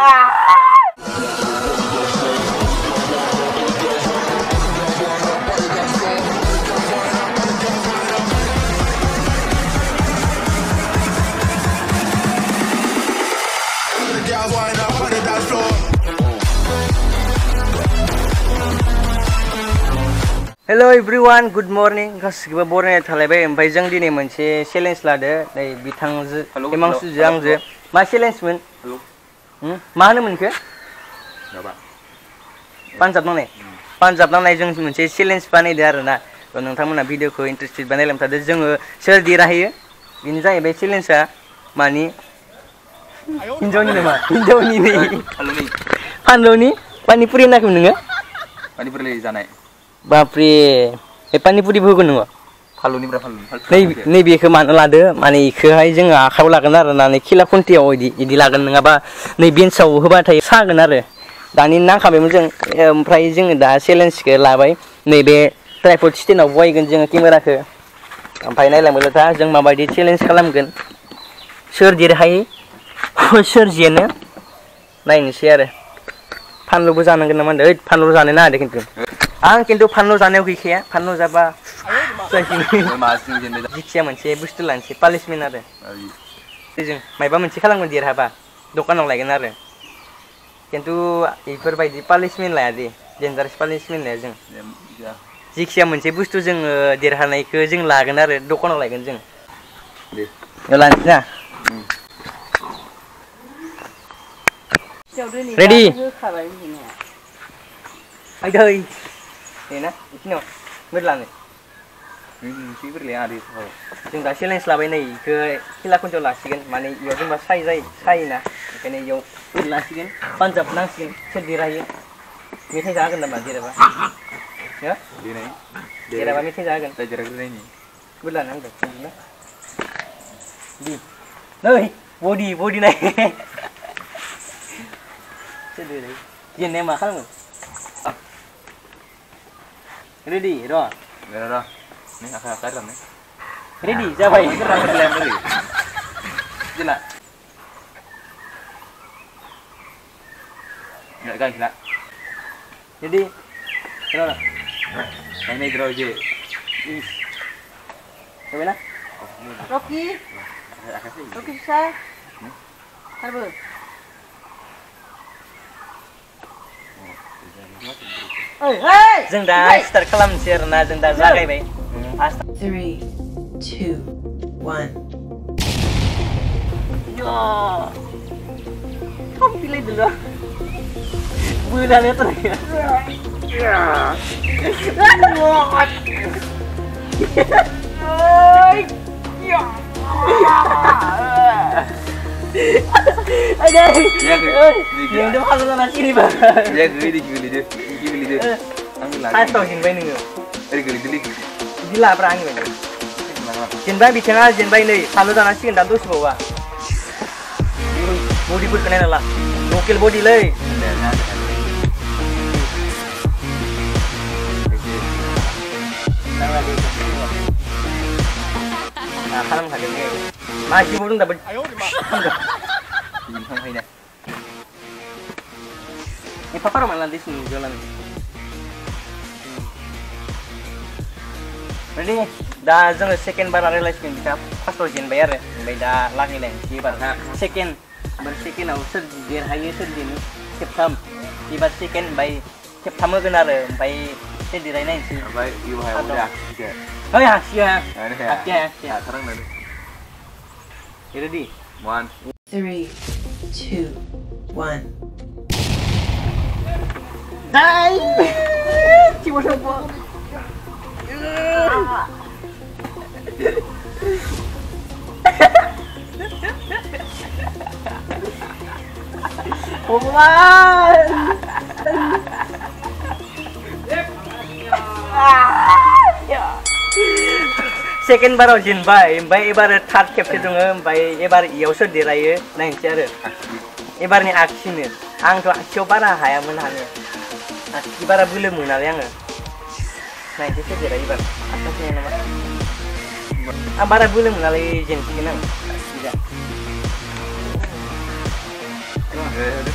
Hello everyone, good morning. गासिबो बरायनाय थालायबाय ओमफ्राय जों दिनै मोनसे चेलेन्ज लादो नै बिथांजो हिमांशुजो आंजो मा चेलेन्जमोन मा होनोमोनखो पान्जाब नांनाय जों मोनसे चेलेन्ज बानायदो आरोना नोंथांमोना भिडिअखौ इन्टारेस्टेड बानायलांबाय थादो जोङो सोर देरहायो बेनो जाहैबाय चेलेन्जआ मानि हिनजावनि नामा हिनजावनि नै फानलुनि पानिपुरि होनाखै नोङो पानिपुरि जानाय बाप्रे बे पानिपुरिबो होगोन नोङो फालुनिफ्राय नैबेखौ मानो लादो माने इखोहाय जोङो आखायाव लागोन आरो ना खिला खुन्थियाव इदि लागोन नङाबा नै बेन्सआव होबाथाय सागोन आरो दानि नांखाबायमोन जों ओमफ्राय जोङो दा चेलेन्जखौ लाबाय नैबे ट्राइपड स्टेन्डआव बहायगोन जोङो केमेराखौ ओमफ्राय नायलांबायल'था जों माबायदि चेलेन्ज खालामगोन सोर देरहायो सोर जेनो नायनोसै आरो फानलुबो जानांगोन नामा होनदों फानलु जानो नाङा दे खिन्थु आं खिन्थु फानलु जानायाव गैखाया फानलु जाबा जिखिया मोनसे बुस्थु लानोसै पानिशमेन्ट आरो जों मायबा मोनसे खालामगोन देरहाबा दखानाव लायगोन आरो खिन्थु बेफोरबायदि पानिशमेन्ट लाया दे डेन्जारास पानिशमेन्ट लाया जों जिखिया मोनसे बुस्थु जोङो देरहानायखौ जों लागोन आरो दखानाव लायगोन जों लानोसै ना रेडि आइदै नेना इखिनियाव मोरलानो जों दा चेलेन्ज लाबाय नै इखौ खेला खुन्थियाव लासिगोन माने इयाव जेनेबा सायोना ओंखायनो इयाव लासिगोन पान्जाब नांसिगोन सोर देरहायो मेथाइ जाहोगोन नामा देरहाबा देरहाबा मेथाइ जाहोगोन बोरलानो आंदों नै बडि नाय जेननाया मा खालामो रेडि र' रेडि जाबाय जेला रेडि जाबायना Rocky susah harbo जों दा स्टार्ट खालामनोसै आरोना जों दा जागायबाय 3, 2, 1 Kok pilih dulu bulannya ternyata ada yang udah kalau sana sini bang ya geli deh atau jenbay nih geli gila perang ini jenbay bicara jenbay nih kalau sana sini dan terus bawa body pun kena lah gokil body leh nah kalau nggak ada masih belum dapat ini papa rumah nanti sini jalan ready dah जोङो second बार रायलायसिगोन बिथा फार्स्टआव जेनबाय आरो ओमफ्राय दा लागायलायनोसै एबार सेकेन्ड ओमफ्राय सेकेन्डआव सोर देरहायो सोर जेनो खेबथाम एबार सेकेन्ड ओमफ्राय खेबथाम होगोन आरो ओमफ्राय सोर देरहायनायनोसै ओमफ्राय इउहाय उdah ओइ हासिया terang dari ready 1 3, 2, 1 Dai! Cuma apa? Oman! Second बाराव जेनबाय ओमफ्राय एबार थार्ड खेबसे दङ ओमफ्राय एबार इयावसो देरहायो नायनोसै आरो एबारनि आगसिनो आंथ' आगसियाव बारा हायामोन हानो आगसि बारा बोलो मोनालै आङो नायनोसै सोर देरहायो एबार आगसिया नामा आं बारा बोलो मोनालै जेनसिगोन आं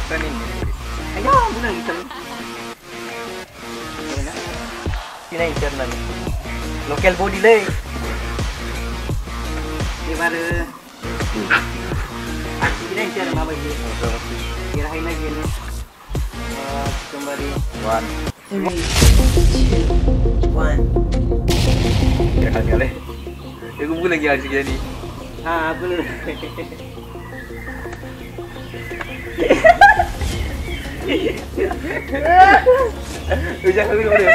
Training. Ayo, bener gitu. Sini internal. Local body leh. Ini baru. Sini internal apa ini? Kirain lagi ini. Kembali. 3, 2, 1. Ya kali. Ya kumpul lagi aja gini. Ah, bener. Jangan dulu deh.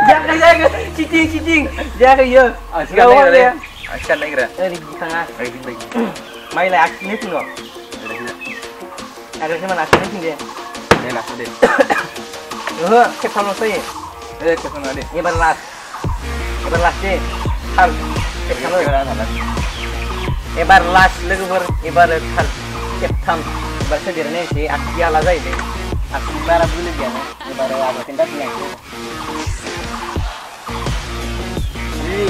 Jangan, cicing. Jangan ya. Asyik naik deh. Asyik naik deh. Di tengah. Lagi lagi. Main lah aksinya tengok. Ada cuman aksinya tinggi. Ini lah deh. Kep sama saya. Ke sana deh. Ini berlas deh. Hal. Kep sama. Ibar las legur ibar hal. Kep tam. Ibar sedirnya sih aksi ala zai deh. Aksi bara boleh dia. Ibar ada tindaknya. Jadi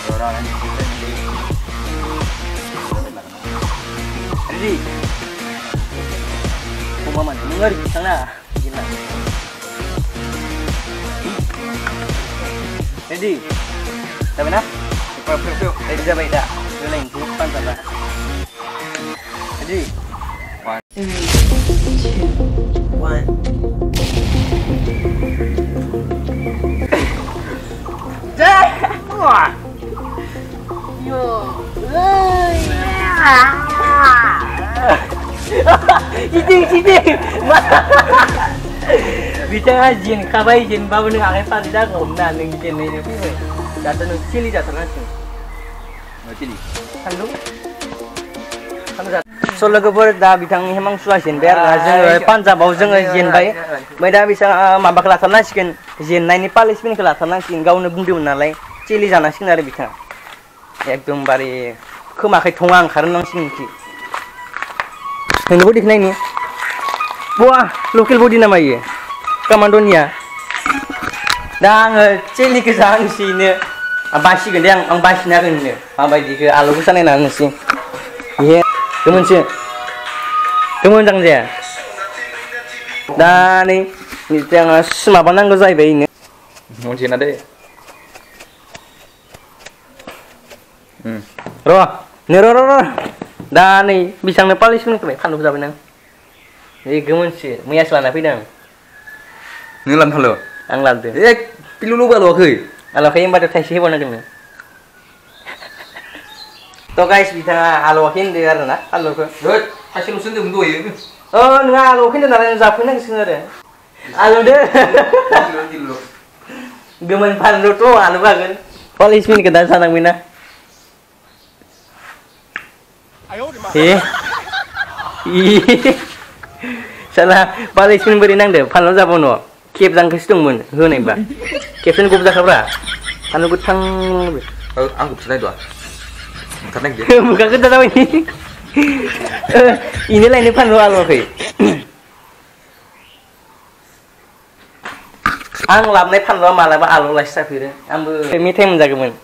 Orang ini. Jadi Kumaman, dengar di sana. Gila. Jadi, tapi nak? Piu. Jadi siapa itu? Lain bukan sama. Jadi, 3, 2, 1. dah. Wah. Yo. Cicing. Bicara jin, kabai jin, bawa neng akai pasti dah kau nak neng jin ini pun. Jatuh neng cili jatuh nasi. Cili. Hello. Solo kepada dah bitang hemang suah jin biar aja Punjab bau jeng jin baik. Mereka bisa mabak kelatan nasi kan jin naik ni palis pun kelatan nasi kau neng bundi menalai cili jana sih nari bitang. Ekdom bari kemakai tongang karena nang singki. Ini body kena ini. Wah, lokal body nama ye. Kamandonia. Dan cili kesang sini. Abasi kan dia ang basi nak ni. Abai di ke alu kesana nang sih. Ye, kemun sih. Kemun jang je. Dan ni yang semua panang gozai bayi ni. Mungkin ada. Roh. Dan ni bisang Nepalis ni kau kan lupa nang. Jadi kemun sih. Maya selana pidang. Nilan halo. Anglan tu. Pilu lu balu aku. Kalau kayak pada tes sih mana cuma. To guys bisa alokin dia karena alo ke. Dot, hasil usun tu untuk ya. Oh, nggak alokin dia narayan zapun nang sebenarnya. Alo deh. Kilo. Gemen pandu tu alo bagan. Polis min ke dasar nang mina. Salah polis min beri nang deh. Pandu zapun no. Kep jang kestung mun. Hu neng ba. Kepsen gua bisa kabra. Pandu gutang. Anggap selai dua. Karena dia. Bukan kita tahu ini. Inilah ini pandu alo ke. Ang lap nai pandu malah ba alo lah sapir. Ambu mitai menjagamun.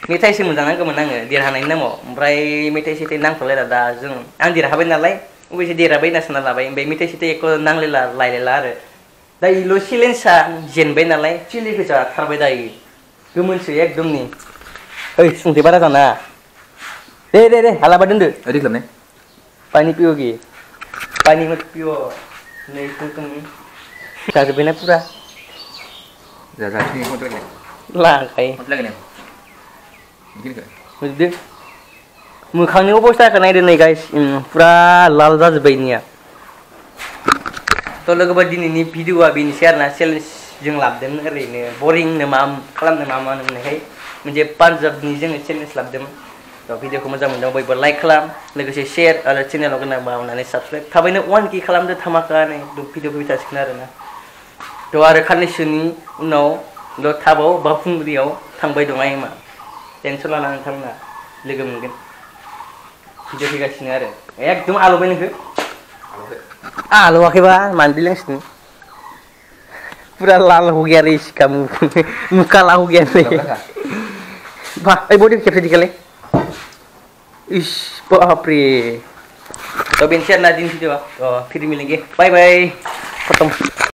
Mitai sih menjangan kemenang dirhana ini mo. Mbrai mitai sih tenang toleh ada jeng. Ang dirhabain nalai. Ubi sih dirhabain nasi nalai. Mbrai mitai sih eko nang lela lai lela. Dai lo silensa jenbai nalai. Cili kerja terbaik dai. Gemun sih ekdom ni. Hei, sungti pada sana. Deh, ala badan deh. Adik lam ni. Pani piu ki. Pani mat piu. Nih tungtung. Cakap benar pura. Dah ni kau lagi. Lah, kai. Kau lagi ni. Mungkin ke? Mesti. Mukhangnya apa sih kerana ini guys. Pura lal dah sebenarnya. Tolong kepada ini video abis share na challenge jeng labdem ni boring nemam kalam nemam anu ni hai. Menjadi Punjab ni jeng challenge labdem. So video ko mazam mendaw boy like kalam, lagi share ala channel ko na bawa na subscribe. Thabay na 1K kalam de thamaka ni do video bita siknar na. Do ara khalni suni unaw do thabo bafung riyaw thangbay dong ai ma. Tension la nang thamna logo मोनगोन. Video figasiनो आरो एकदम आलौबाय नोंखो आलौवाखैबा मानो बिलांसिनो पूरा लाल हो गया रे इसका मुंह काला हो गया रे Wah, body capture dikali. Ish, बापरे. तो बेनसे ना दिन थी तो फिर मिलेंगे. Bye bye. खत्म.